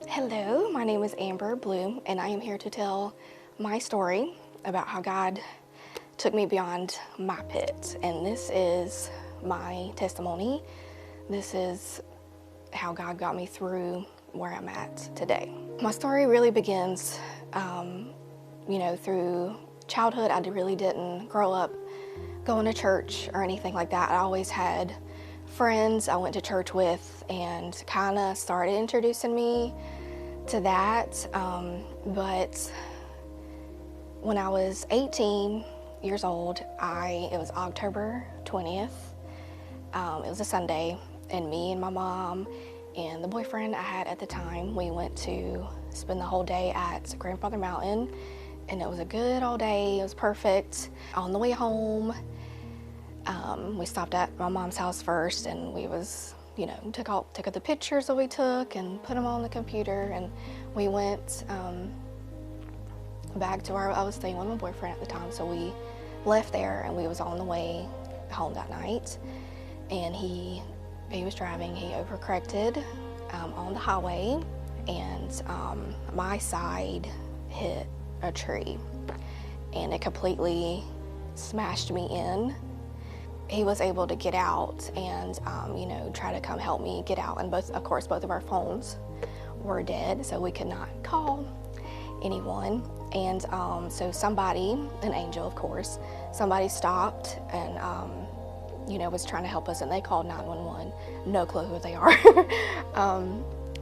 Hello, my name is Amber Bloom, and I am here to tell my story about how God took me beyond my pit. And this is my testimony. This is how God got me through where I'm at today. My story really begins, through childhood. I really didn't grow up going to church or anything like that. I always had friends I went to church with and kind of started introducing me to that. But when I was 18 years old, it was October 20th. It was a Sunday, and me and my mom and the boyfriend I had at the time, we went to spend the whole day at Grandfather Mountain, and it was a good all day. It was perfect. On the way home, we stopped at my mom's house first, and we took out the pictures that we took and put them on the computer, and we went back to I was staying with my boyfriend at the time, so we left there and we was on the way home that night, and he was driving. He overcorrected on the highway, and my side hit a tree, and it completely smashed me in. He was able to get out and try to come help me get out, and both of our phones were dead, so we could not call anyone. And so somebody, an angel of course, somebody stopped and was trying to help us, and they called 911. No clue who they are.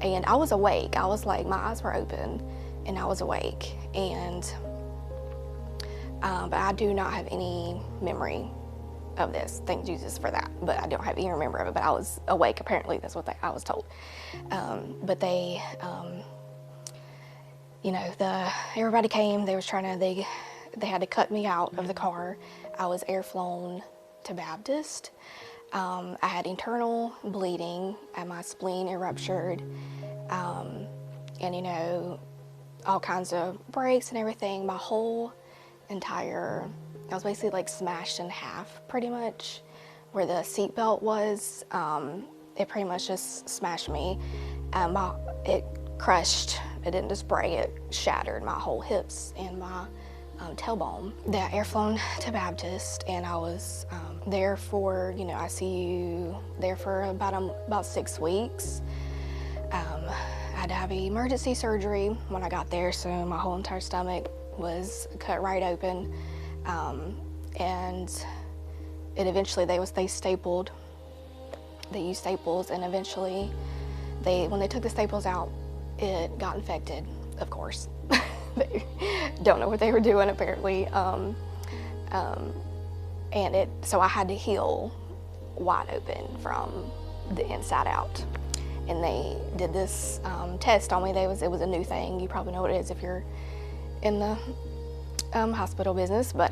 And I was awake. I was like, my eyes were open and I was awake, and but I do not have any memory of this. Thank Jesus for that. But I don't have any memory of it. But I was awake. Apparently, that's what I was told. But they, everybody came. They had to cut me out of the car. I was airflown to Baptist. I had internal bleeding, and my spleen had ruptured, and all kinds of breaks and everything. My whole entire, I was basically like smashed in half, pretty much. Where the seatbelt was, it pretty much just smashed me. It crushed. It didn't just break, it shattered my whole hips and my tailbone. They got airflown to Baptist, and I was there for, ICU there for about 6 weeks. I had to have emergency surgery when I got there, so my whole entire stomach was cut right open. And it eventually, they used staples, and eventually when they took the staples out, it got infected, of course. They don't know what they were doing, apparently. So I had to heal wide open from the inside out. And they did this test on me. It was a new thing. You probably know what it is if you're in the hospital business, but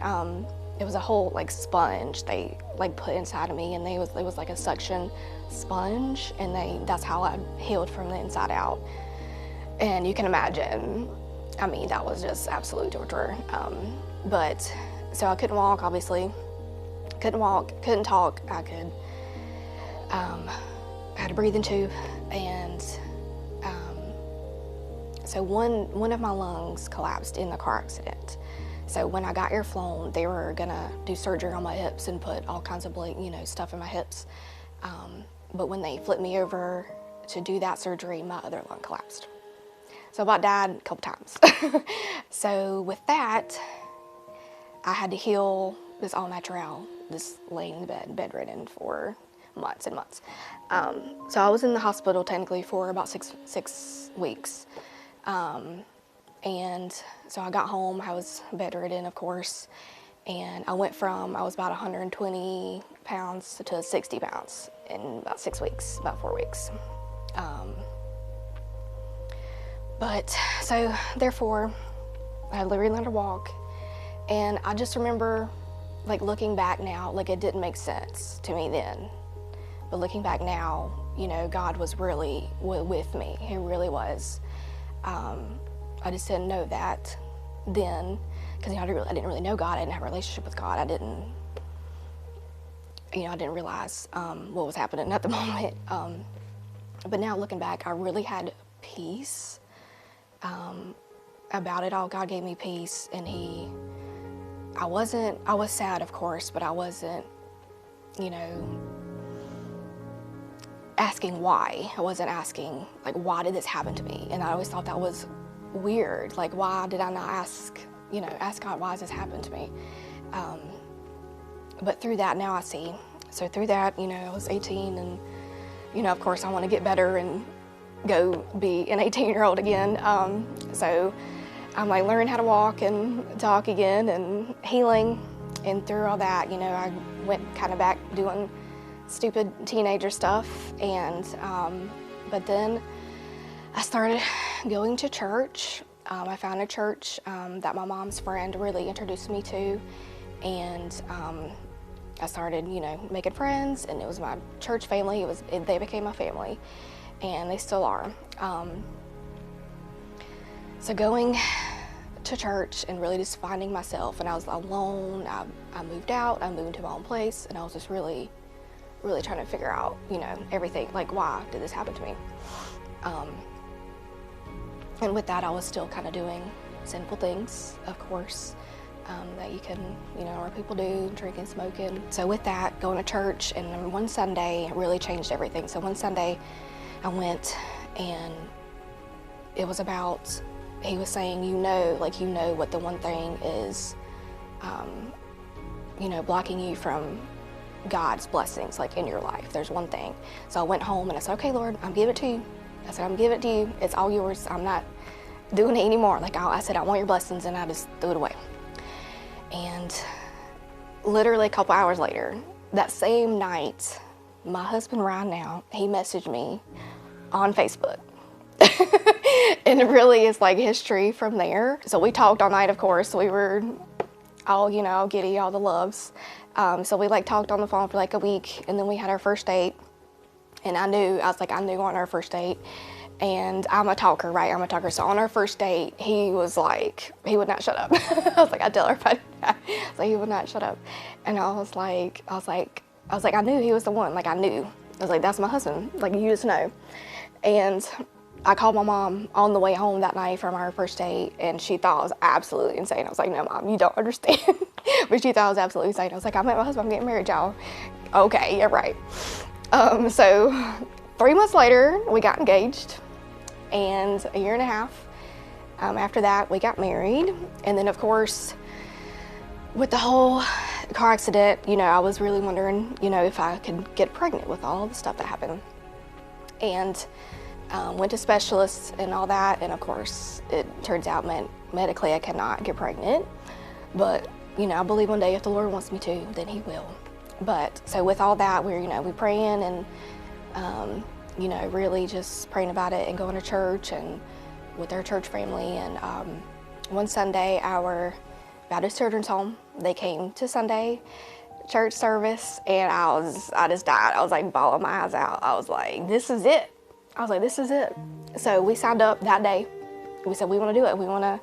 it was a whole like sponge they like put inside of me, and it was like a suction sponge, and that's how I healed from the inside out. And you can imagine, I mean, that was just absolute torture. But so I couldn't walk, obviously. Couldn't walk, couldn't talk. I had a breathing tube, and so one of my lungs collapsed in the car accident. So when I got airflown, they were gonna do surgery on my hips and put all kinds of stuff in my hips. But when they flipped me over to do that surgery, my other lung collapsed. So I about died a couple times. So with that, I had to heal this all natural, just laying in the bed, bedridden for months and months. So I was in the hospital technically for about six weeks. And so I got home, I was bedridden, of course, and I went from, I was about 120 pounds to 60 pounds in about 6 weeks, about 4 weeks. But so therefore, I literally learned to walk, and I just remember like looking back now, like it didn't make sense to me then. But looking back now, God was really with me. He really was. I just didn't know that then, because I didn't really know God. I didn't have a relationship with God. I didn't realize what was happening at the moment. But now looking back, I really had peace about it all, God gave me peace, and I was sad, of course, but I wasn't, asking why. I wasn't asking, like, why did this happen to me? And I always thought that was weird. Like, why did I not ask God, why has this happened to me? But through that, now I see. So through that, I was 18, and, of course, I want to get better and go be an 18-year-old again. So I'm like learning how to walk and talk again and healing. And through all that, I went kind of back doing stupid teenager stuff. And but then I started going to church. I found a church that my mom's friend really introduced me to. And I started, making friends, and it was my church family. They became my family, and they still are. So going to church and really just finding myself, and I was alone. I moved out. I moved into my own place, and I was just really, really trying to figure out, everything. Like, why did this happen to me? And with that, I was still kind of doing sinful things, of course. That you can, or people do, drinking, smoking. So with that, going to church, and one Sunday it really changed everything. So one Sunday I went, and it was about, he was saying, what the one thing is, blocking you from God's blessings, like in your life. There's one thing. So I went home and I said, okay, Lord, I'm giving it to you. I said, I'm giving it to you. It's all yours. I'm not doing it anymore. Like I said, I want your blessings, and I just threw it away. And literally a couple hours later, that same night, my husband Ryan now, he messaged me on Facebook. And it really is like history from there. So we talked all night, of course. We were all, giddy, all the loves. So we talked on the phone for like a week, and then we had our first date. And I knew on our first date. And I'm a talker, right? I'm a talker. So on our first date, he was like, he would not shut up. I was like, I tell everybody that. So he would not shut up. And I was like, I knew he was the one. Like, I knew. I was like, that's my husband. Like, you just know. And I called my mom on the way home that night from our first date, and she thought I was absolutely insane. I was like, no, Mom, you don't understand. But she thought I was absolutely insane. I was like, I met my husband. I'm getting married, y'all. Okay, yeah, right. So 3 months later, we got engaged. And a year and a half after that, we got married. And then, of course, with the whole car accident, I was really wondering, if I could get pregnant with all the stuff that happened. And went to specialists and all that. And, of course, it turns out medically I cannot get pregnant. But, I believe one day if the Lord wants me to, then he will. But so with all that, we praying and, really just praying about it and going to church and with our church family. And one Sunday, our Baptist Children's Home, they came to Sunday church service, and I just died. I was like bawling my eyes out. I was like, this is it. So we signed up that day. We said, we want to do it. We want to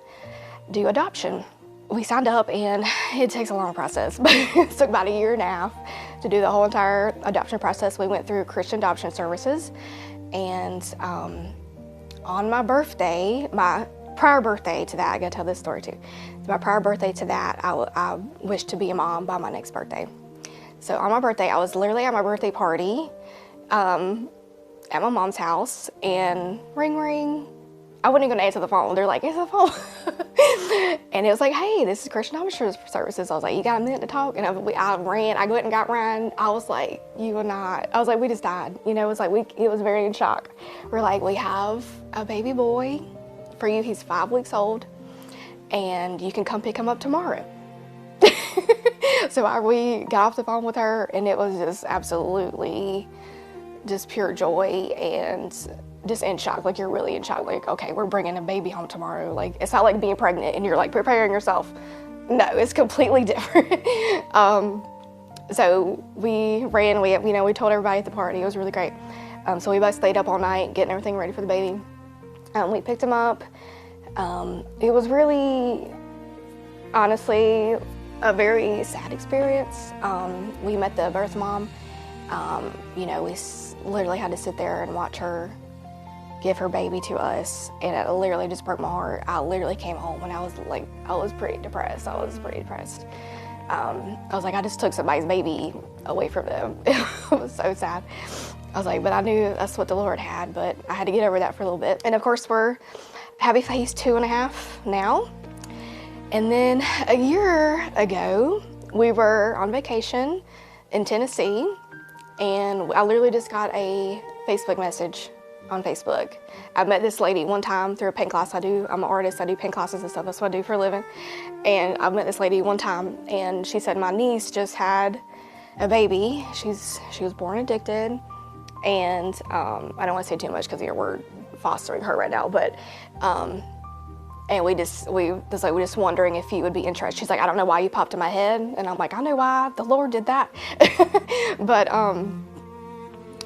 do adoption. We signed up, and it takes a long process, but it took about a year and a half to do the whole entire adoption process. We went through Christian Adoption Services, and on my birthday, my prior birthday to that, I gotta tell this story too. My prior birthday to that, I wished to be a mom by my next birthday. So on my birthday, I was literally at my birthday party at my mom's house, and ring, ring. I wasn't even gonna answer the phone. They're like, answer the phone. And it was like, hey, this is Christian Adoption Services. I was like, you got a minute to talk? And I ran. I went and got Ryan. I was like, you will not. I was like, we just died. It was like, it was very in shock. We're like, we have a baby boy for you. He's 5 weeks old, and you can come pick him up tomorrow. So we got off the phone with her, and it was just absolutely just pure joy and just in shock. Like, you're really in shock. Like, okay, we're bringing a baby home tomorrow. Like, it's not like being pregnant and you're like preparing yourself. No, it's completely different. So we ran, we told everybody at the party. It was really great. So we both stayed up all night getting everything ready for the baby. We picked him up. It was really, honestly, a very sad experience. We met the birth mom. We literally had to sit there and watch her give her baby to us, and it literally just broke my heart. I literally came home and I was pretty depressed. I was like, I just took somebody's baby away from them. It was so sad. I was like, but I knew that's what the Lord had, but I had to get over that for a little bit. And of course, we're happy face 2.5 now. And then a year ago, we were on vacation in Tennessee, and I literally just got a Facebook message on Facebook. I met this lady one time through a paint class I do. I'm an artist, I do paint classes and stuff, that's what I do for a living. And I met this lady one time, and she said, my niece just had a baby. She was born addicted, and I don't want to say too much because we're fostering her right now, but and we just wondering if you would be interested. She's like, I don't know why you popped in my head. And I'm like, I know why, the Lord did that. But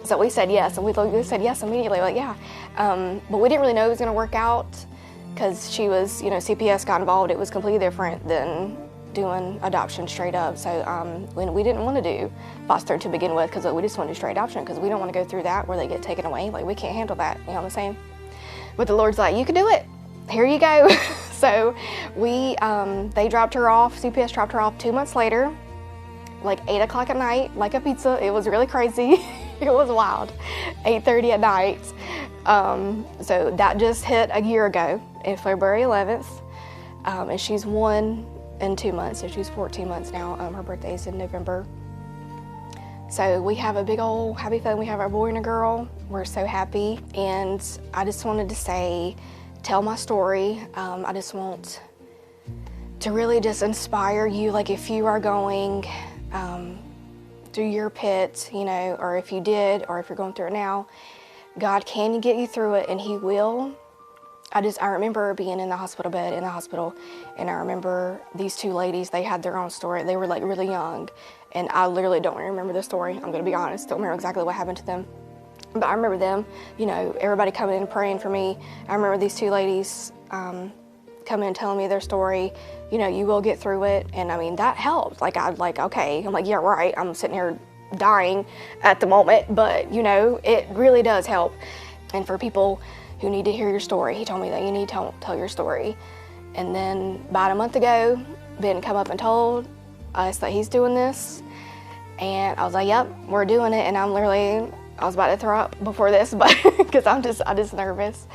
so we said yes, and we said yes immediately, like, yeah. But we didn't really know it was gonna work out because she was, CPS got involved. It was completely different than doing adoption straight up. So we didn't want to do foster to begin with because we just want to do straight adoption because we don't want to go through that where they get taken away. Like, we can't handle that, you know what I'm saying? But the Lord's like, you can do it. Here you go. So they dropped her off, CPS dropped her off 2 months later, like 8 o'clock at night, like a pizza. It was really crazy. It was wild. 8:30 at night. So that just hit a year ago, in February 11th. And she's 1 and 2 months, so she's 14 months now. Her birthday's in November. So we have a big old happy family. We have our boy and a girl. We're so happy. And I just wanted to tell my story. I just want to really just inspire you, like if you are going through your pit, or if you did, or if you're going through it now, God can get you through it, and He will. I remember being in the hospital bed, and I remember these two ladies, they had their own story. They were like really young, and I literally don't remember the story. I'm gonna be honest, don't remember exactly what happened to them. But I remember them, everybody coming in and praying for me. I remember these two ladies coming and telling me their story. You will get through it. And I mean, that helped. Okay. I'm like, yeah, right. I'm sitting here dying at the moment, but it really does help. And for people who need to hear your story, He told me that you need to tell your story. And then about a month ago, Ben come up and told us that he's doing this. And I was like, yep, we're doing it. And I was about to throw up before this, but because I'm just nervous.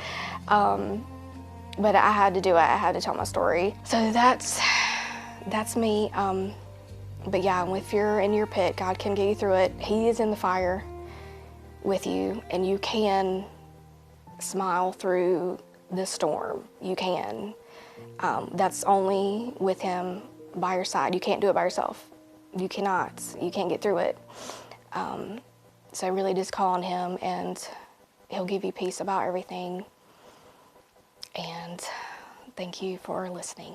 But I had to do it. I had to tell my story. So that's me. But yeah, if you're in your pit, God can get you through it. He is in the fire with you, and you can smile through the storm. You can. That's only with Him by your side. You can't do it by yourself. You cannot. You can't get through it. So really just call on Him, and He'll give you peace about everything. And thank you for listening.